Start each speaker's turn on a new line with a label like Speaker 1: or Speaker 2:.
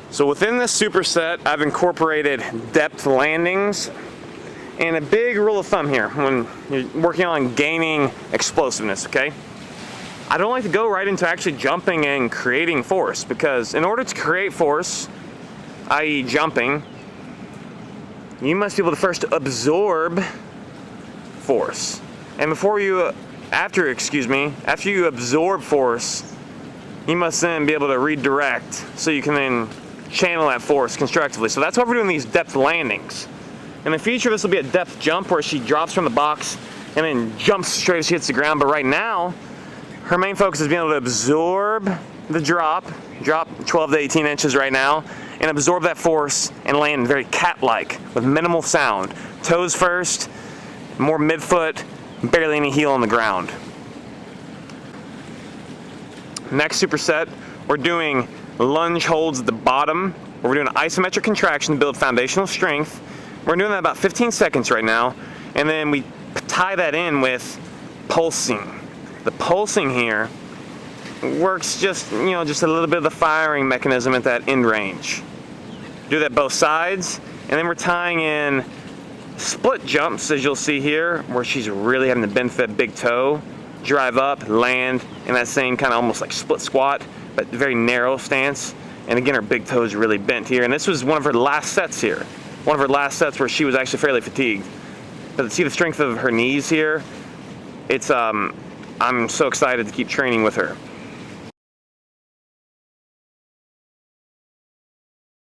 Speaker 1: So within this superset, I've incorporated depth landings and a big rule of thumb here when you're working on gaining explosiveness, okay? I don't like to go right into actually jumping and creating force, because in order to create force, i.e. jumping, you must be able to first absorb force. And after you absorb force, you must then be able to redirect so you can then channel that force constructively. So that's why we're doing these depth landings. In the future, this will be a depth jump where she drops from the box and then jumps straight as she hits the ground. But right now, her main focus is being able to absorb the drop 12 to 18 inches right now, and absorb that force and land very cat-like with minimal sound. Toes first, more midfoot, barely any heel on the ground. Next superset, we're doing lunge holds at the bottom, where we're doing an isometric contraction to build foundational strength. We're doing that about 15 seconds right now, and then we tie that in with pulsing. The pulsing here works just a little bit of the firing mechanism at that end range. Do that both sides, and then we're tying in split jumps, as you'll see here, where she's really having to bend that big toe, drive up, land in that same kind of almost like split squat, but very narrow stance. And again, her big toe is really bent here. And this was one of her last sets here. One of her last sets where she was actually fairly fatigued. But to see the strength of her knees here, I'm so excited to keep training with her.